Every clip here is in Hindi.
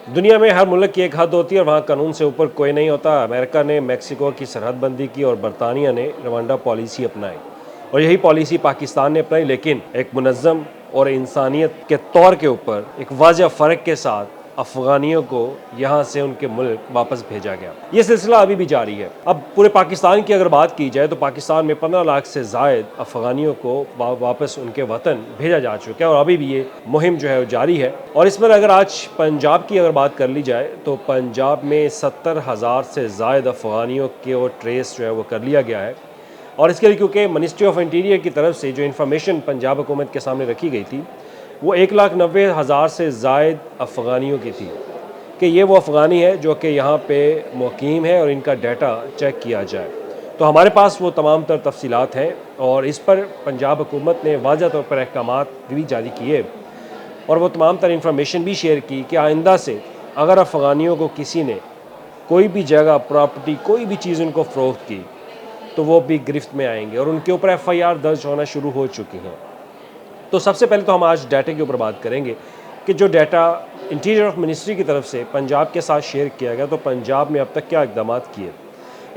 दुनिया में हर मुल्क की एक हद होती है और वहाँ कानून से ऊपर कोई नहीं होता। अमेरिका ने मेक्सिको की सरहद बंदी की और बरतानिया ने रवांडा पॉलिसी अपनाई और यही पॉलिसी पाकिस्तान ने अपनाई, लेकिन एक मुनज़्ज़म और इंसानियत के तौर के ऊपर एक वाज़ह फ़र्क के साथ अफ़गानियों को यहाँ से उनके मुल्क वापस भेजा गया। ये सिलसिला अभी भी जारी है। अब पूरे पाकिस्तान की अगर बात की जाए तो पाकिस्तान में 15 लाख से ज़ायद अफ़गानियों को वापस उनके वतन भेजा जा चुका है और अभी भी ये मुहिम जो है वो जारी है। और इसमें अगर आज पंजाब की अगर बात कर ली जाए तो पंजाब में 70,000 से ज़ायद अफ़गानियों के ट्रेस जो है वो कर लिया गया है। और इसके लिए क्योंकि मिनिस्ट्री ऑफ इंटीरियर की तरफ से जो इन्फॉर्मेशन पंजाब हुकूमत के सामने रखी गई थी वो 1,90,000 से ज़ायद अफ़गानियों की थी कि ये वो अफ़गानी है जो कि यहाँ पे मुक़ीम है और इनका डाटा चेक किया जाए। तो हमारे पास वो तमाम तर तफसीलात हैं और इस पर पंजाब हुकूमत ने वाज़ह तौर पर अहकामात भी जारी किए और वो तमाम तर इन्फॉर्मेशन भी शेयर की कि आइंदा से अगर अफ़गानियों को किसी ने कोई भी जगह, प्रॉपर्टी, कोई भी चीज़ उनको फ़रोख्त की तो वो भी गिरफ्त में आएंगे और उनके ऊपर FIR दर्ज होना शुरू हो चुकी हैं। तो सबसे पहले तो हम आज डाटा के ऊपर बात करेंगे कि जो डाटा इंटीरियर ऑफ मिनिस्ट्री की तरफ से पंजाब के साथ शेयर किया गया तो पंजाब ने अब तक क्या इक़दाम किए।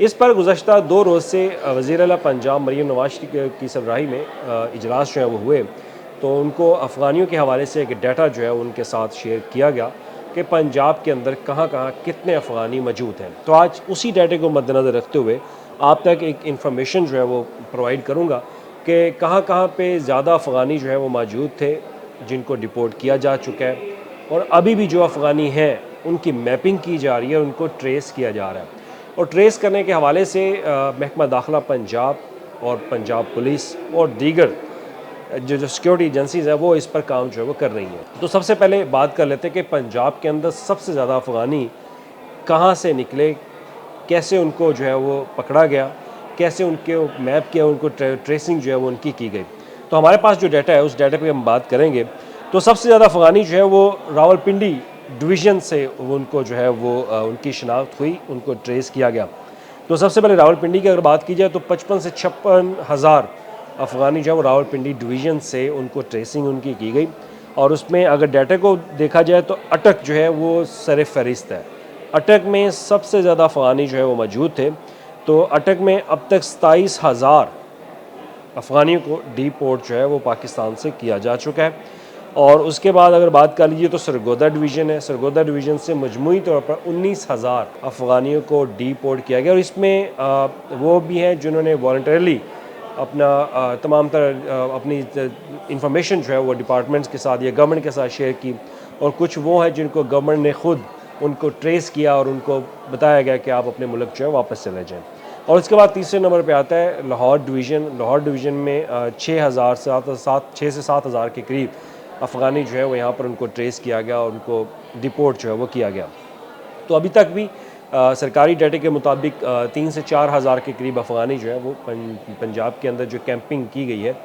इस पर गुज़श्ता 2 रोज़ से वज़ीर आला पंजाब मरीम नवाज़ की सरबराही में इजलास जो है वो हुए तो उनको अफ़गानियों के हवाले से एक डाटा जो है उनके साथ शेयर किया गया कि पंजाब के अंदर कहाँ कहाँ कितने अफ़गानी मौजूद हैं। तो आज उसी डाटे को मद्देनज़र रखते हुए आप तक एक इन्फॉर्मेशन जो है वो प्रोवाइड करूँगा कि कहाँ पे ज़्यादा अफ़गानी जो है वो मौजूद थे जिनको डिपोर्ट किया जा चुका है और अभी भी जो अफ़गानी हैं उनकी मैपिंग की जा रही है, उनको ट्रेस किया जा रहा है। और ट्रेस करने के हवाले से महकमा दाखिला पंजाब और पंजाब पुलिस और दीगर जो सिक्योरिटी एजेंसीज़ हैं वो इस पर काम जो है वो कर रही हैं। तो सबसे पहले बात कर लेते हैं कि पंजाब के अंदर सबसे ज़्यादा अफ़गानी कहाँ से निकले, कैसे उनको जो है वो पकड़ा गया, कैसे उनके मैप किया, उनको ट्रेसिंग जो है वो उनकी की गई। तो हमारे पास जो डाटा है उस डाटा पे हम बात करेंगे तो सबसे ज़्यादा अफ़गानी जो है वो रावलपिंडी डिवीज़न से वो उनको जो है वो उनकी शनाख्त हुई, उनको ट्रेस किया गया। तो सबसे पहले रावलपिंडी की अगर बात की जाए तो 55 से 56 हज़ार अफ़गानी जो है वो रावलपिंडी डिवीज़न से उनको ट्रेसिंग उनकी की गई और उसमें अगर डाटा को देखा जाए तो अटक जो है वो सर फ़हरिस्त है। अटक में सबसे ज़्यादा अफ़गानी जो है वो मौजूद थे। तो अटक में अब तक 27,000 अफ़गानियों को डिपोर्ट जो है वो पाकिस्तान से किया जा चुका है। और उसके बाद अगर बात कर लीजिए तो सरगोदा डिवीज़न है, सरगोदा डिवीज़न से मजमूई तौर पर 19,000 अफ़गानियों को डिपोर्ट किया गया और इसमें वो भी हैं जिन्होंने वॉलंटरली अपना तमाम तरह अपनी इंफॉर्मेशन जो है वो डिपार्टमेंट्स के साथ या गवर्नमेंट के साथ शेयर की और कुछ वो हैं जिनको गवर्नमेंट ने ख़ुद उनको ट्रेस किया और उनको बताया गया कि आप अपने मुल्क जो है वापस चले जाएँ। और उसके बाद तीसरे नंबर पे आता है लाहौर डिवीज़न। लाहौर डिवीज़न में 6,000 से 7,000 के करीब अफ़गानी जो है वो यहाँ पर उनको ट्रेस किया गया और उनको डिपोर्ट जो है वो किया गया। तो अभी तक भी सरकारी डाटे के मुताबिक 3 से 4 हज़ार के करीब अफ़गानी जो है वो पंजाब के अंदर जो कैंपिंग की गई है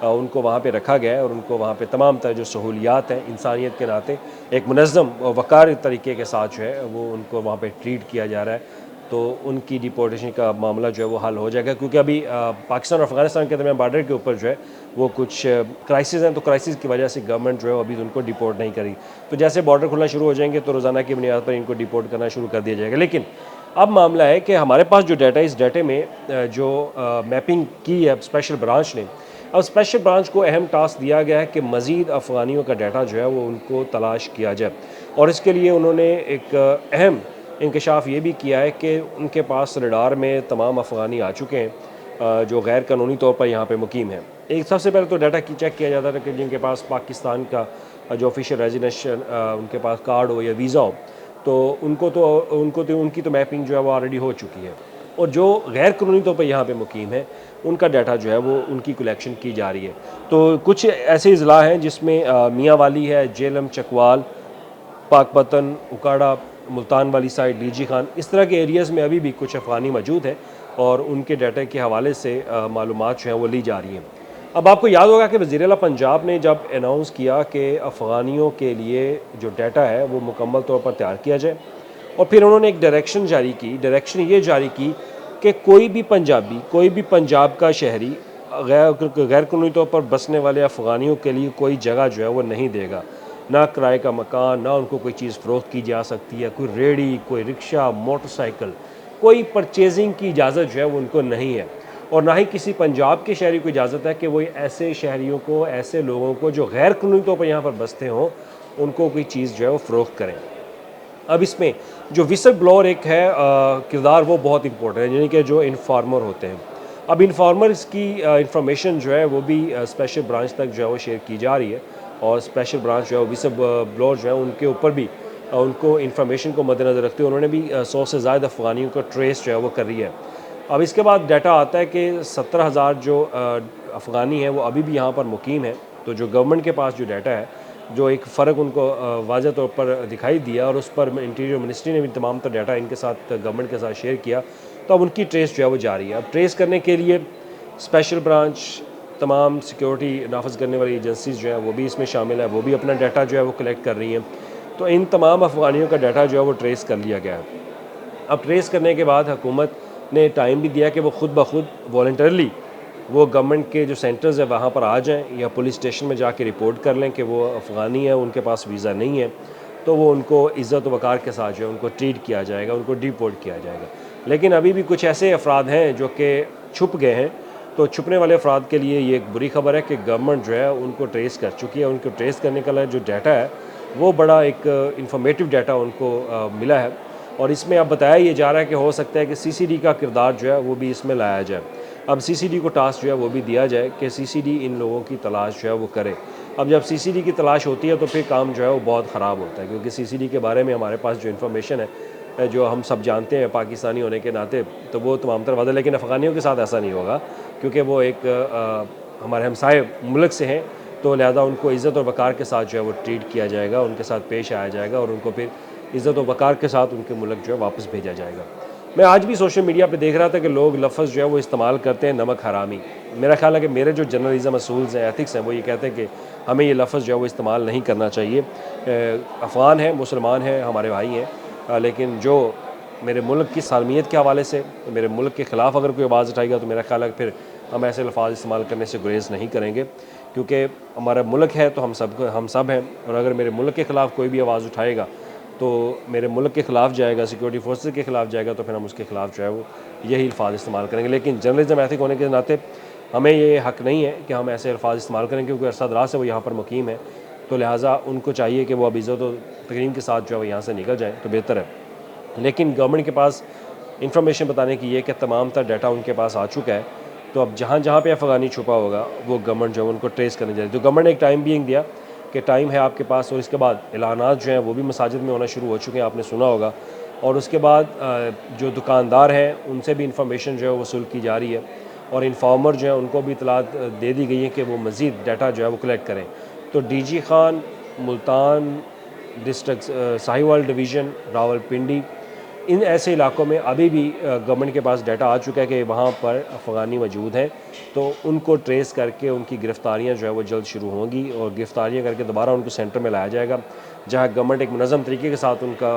उनको वहाँ पे रखा गया है और उनको वहाँ पे तमाम तरह जो सहूलियात हैं इंसानियत के नाते एक मुनज़्ज़म वक़ार तरीके के साथ जो है वो उनको वहाँ पे ट्रीट किया जा रहा है। तो उनकी डिपोर्टेशन का मामला जो है वो हल हो जाएगा क्योंकि अभी पाकिस्तान और अफ़गानिस्तान के दरमियान बॉर्डर के ऊपर जो है वो कुछ क्राइसिस हैं तो क्राइसिस की वजह से गवर्नमेंट जो है अभी उनको डिपोर्ट नहीं करी। तो जैसे बॉर्डर खुलना शुरू हो जाएंगे तो रोज़ाना की बुनियाद पर इनको डिपोर्ट करना शुरू कर दिया जाएगा। लेकिन अब मामला है कि हमारे पास जो डाटा है इस डाटे में जो मैपिंग की है स्पेशल ब्रांच ने, अब स्पेशल ब्रांच को अहम टास्क दिया गया है कि मज़ीद अफ़गानियों का डाटा जो है वो उनको तलाश किया जाए और इसके लिए उन्होंने एक अहम इंकशाफ ये भी किया है कि उनके पास रडार में तमाम अफ़गानी आ चुके हैं जो गैर कानूनी तौर पर यहाँ पे मुकीम हैं। एक सबसे पहले तो डाटा की चेक किया जाता था कि जिनके पास पाकिस्तान का जो ऑफिशियल रेजिडेंशियल उनके पास कार्ड हो या वीज़ा हो तो उनकी तो मैपिंग जो है वो ऑलरेडी हो चुकी है और जो गैर कानूनी तौर पर यहाँ पे मुकीम है उनका डाटा जो है वो उनकी कलेक्शन की जा रही है। तो कुछ ऐसे अज़ला हैं जिसमें मियाँ वाली है, जेलम, चकवाल, पाकपतन, उकाड़ा, मुल्तान वाली साइड, लीजी खान, इस तरह के एरियाज़ में अभी भी कुछ अफ़गानी मौजूद हैं और उनके डाटा के हवाले से मालूमात जो हैं वो ली जा रही हैं। अब आपको याद होगा कि वज़ीर आला पंजाब ने जब अनाउंस किया कि अफ़गानियों के लिए जो डाटा है वो मुकम्मल तौर पर तैयार किया जाए और फिर उन्होंने एक डायरेक्शन जारी की। डायरेक्शन ये जारी की कि कोई भी पंजाबी, कोई भी पंजाब का शहरी गैर कानूनी तौर पर बसने वाले अफ़गानियों के लिए कोई जगह जो है वो नहीं देगा। ना किराए का मकान, ना उनको कोई चीज़ फ़रोख्त की जा सकती है, कोई रेहड़ी, कोई रिक्शा, मोटरसाइकिल, कोई परचेजिंग की इजाज़त जो है वो उनको नहीं है। और ना ही किसी पंजाब के शहरी को इजाज़त है कि वो ऐसे शहरियों को, ऐसे लोगों को जो गैर कानूनी तौर पर यहाँ पर बसते हों, उनको कोई चीज़ जो है वो फ़रोख्त करें। अब इसमें जो विसल ब्लोअर एक है किरदार, वो बहुत इंपॉर्टेंट है, यानी कि जो इन्फॉर्मर होते हैं। अब इन्फॉर्मर्स की इंफॉर्मेशन जो है वो भी स्पेशल ब्रांच तक जो है वो शेयर की जा रही है, और स्पेशल ब्रांच जो है विसल ब्लोअर जो है उनके ऊपर भी उनको इन्फॉर्मेशन को मद्देनज़र रखते हुए उन्होंने भी 100 से ज़्यादा अफ़गानियों को ट्रेस जो है वो कर रही है। अब इसके बाद डाटा आता है कि 17,000 जो अफ़गानी हैं वो अभी भी यहाँ पर मुकीम हैं। तो जो गवर्नमेंट के पास जो डाटा है, जो एक फ़र्क उनको वाज़ह तौर पर दिखाई दिया, और उस पर इंटीरियर मिनिस्ट्री ने भी तमाम तर डाटा इनके साथ, गवर्नमेंट के साथ शेयर किया, तो अब उनकी ट्रेस जो है वो जारी है। अब ट्रेस करने के लिए स्पेशल ब्रांच, तमाम सिक्योरिटी नाफज करने वाली एजेंसीज जो है वो भी इसमें शामिल है, वो भी अपना डाटा जो है वो कलेक्ट कर रही हैं। तो इन तमाम अफ़गानियों का डाटा जो है वो ट्रेस कर लिया गया है। अब ट्रेस करने के बाद हुकूमत ने टाइम भी दिया कि वो खुद ब खुद वॉलंटरली वो गवर्नमेंट के जो सेंटर्स है वहाँ पर आ जाएं, या पुलिस स्टेशन में जाके रिपोर्ट कर लें कि वो अफ़गानी है, उनके पास वीज़ा नहीं है, तो वो उनको इज़्ज़त वक़ार के साथ जो है उनको ट्रीट किया जाएगा, उनको डिपोर्ट किया जाएगा। लेकिन अभी भी कुछ ऐसे अफराद हैं जो कि छुप गए हैं, तो छुपने वाले अफराद के लिए ये एक बुरी खबर है कि गवर्नमेंट जो है उनको ट्रेस कर चुकी है। उनको ट्रेस करने का जो डाटा है वो बड़ा एक इंफॉर्मेटिव डाटा उनको मिला है, और इसमें अब बताया ये जा रहा है कि हो सकता है कि सीसीडी का किरदार जो है वो भी इसमें लाया जाए। अब सीसीडी को टास्क जो है वो भी दिया जाए कि सीसीडी इन लोगों की तलाश जो है वो करे। अब जब सीसीडी की तलाश होती है तो फिर काम जो है वो बहुत ख़राब होता है, क्योंकि सीसीडी के बारे में हमारे पास जो इन्फॉर्मेशन है, जो हम सब जानते हैं पाकिस्तानी होने के नाते, तो वो तमाम तर वादा, लेकिन अफ़गानियों के साथ ऐसा नहीं होगा, क्योंकि वो एक हमारे हमसाए मुल्क से हैं, तो लिहाजा उनको इज़्ज़त और वक़ार के साथ जो है वो ट्रीट किया जाएगा, उनके साथ पेश आया जाएगा, और उनको फिर इज़्ज़त और वक़ार के साथ उनके मुल्क जो है वापस भेजा जाएगा। मैं आज भी सोशल मीडिया पे देख रहा था कि लोग लफ्ज़ जो है वो इस्तेमाल करते हैं, नमक हरामी। मेरा ख़्याल है कि मेरे जो जर्नलिज़्म असूल्स हैं, एथिक्स हैं, वो ये कहते हैं कि हमें ये लफ्ज़ जो है वो इस्तेमाल नहीं करना चाहिए। अफ़गान हैं, मुसलमान हैं, हमारे भाई हैं, लेकिन जो मेरे मुल्क की सालमियत के हवाले से, मेरे मुल्क के ख़िलाफ़ अगर कोई आवाज़ उठाएगा, तो मेरा ख़्याल है कि फिर हम ऐसे अल्फाज इस्तेमाल करने से गुरेज़ नहीं करेंगे, क्योंकि हमारा मुल्क है तो हम सब हैं, और अगर मेरे मुल्क के ख़िलाफ़ कोई भी आवाज़ उठाएगा तो मेरे मुल्क के ख़िलाफ़ जाएगा, सिक्योरिटी फोर्सेस के ख़िलाफ़ जाएगा, तो फिर हम उसके ख़िलाफ़ जो है वो यही अल्फाज इस्तेमाल करेंगे। लेकिन जर्नलिज़्म एथिक होने के नाते हमें ये हक़ नहीं है कि हम ऐसे अल्फाज इस्तेमाल करें, क्योंकि अरसा से वो यहाँ पर मुकीम है, तो लिहाजा उनको चाहिए कि वो अब इज़्ज़त और तकरीम के साथ जो है वो यहाँ से निकल जाएँ, तो बेहतर है। लेकिन गवर्नमेंट के पास इंफॉर्मेशन बताने की ये कि तमाम तर डाटा उनके पास आ चुका है, तो अब जहाँ जहाँ पे अफ़गानी छुपा होगा वो गवर्नमेंट जो है उनको ट्रेस करने जाए। तो गवर्नमेंट ने एक टाइम बीइंग दिया कि टाइम है आपके पास, और इसके बाद ऐलानात जो हैं वो भी मसाजिद में होना शुरू हो चुके हैं, आपने सुना होगा। और उसके बाद जो दुकानदार हैं उनसे भी इंफॉर्मेशन जो है वसूल की जा रही है, और इन्फॉर्मर जो है उनको भी इतलात दे दी गई है कि वो मज़ीद डाटा जो है वो कलेक्ट करें। तो DG Khan, Multan district, Sahiwal division, Rawalpindi, इन ऐसे इलाकों में अभी भी गवर्नमेंट के पास डाटा आ चुका है कि वहाँ पर अफ़गानी मौजूद हैं, तो उनको ट्रेस करके उनकी गिरफ़्तारियाँ जो है वो जल्द शुरू होंगी, और गिरफ़्तारियाँ करके दोबारा उनको सेंटर में लाया जाएगा, जहाँ गवर्नमेंट एक मुनज़्ज़म तरीके के साथ उनका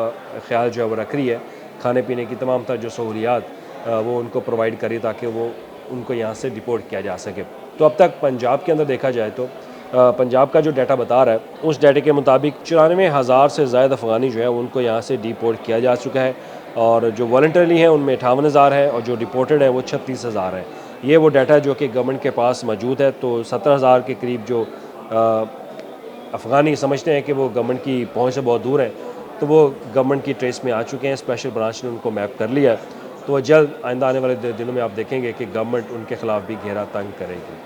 ख्याल जो है वो रख रही है, खाने पीने की तमाम तर जो सहूलियात वो उनको प्रोवाइड करी, ताकि वो उनको यहाँ से डिपोर्ट किया जा सके। तो अब तक पंजाब के अंदर देखा जाए तो पंजाब का जो डाटा बता रहा है, उस डाटे के मुताबिक 94,000 से ज़ायद अफ़गानी जो है उनको यहाँ से डिपोर्ट किया जा चुका है, और जो वॉलंटरली हैं उनमें 58,000 है, और जो डिपोर्टेड है वो 36,000 है। ये वो डाटा जो कि गवर्नमेंट के पास मौजूद है। तो 17,000 के करीब जो अफ़गानी समझते हैं कि वो गवर्नमेंट की पहुँच से बहुत दूर हैं, तो वो गवर्नमेंट की ट्रेस में आ चुके हैं, स्पेशल ब्रांच ने उनको मैप कर लिया है। तो जल्द आइंदा आने वाले दिनों में आप देखेंगे कि गवर्नमेंट उनके ख़िलाफ़ भी घेरा तंग करेगी।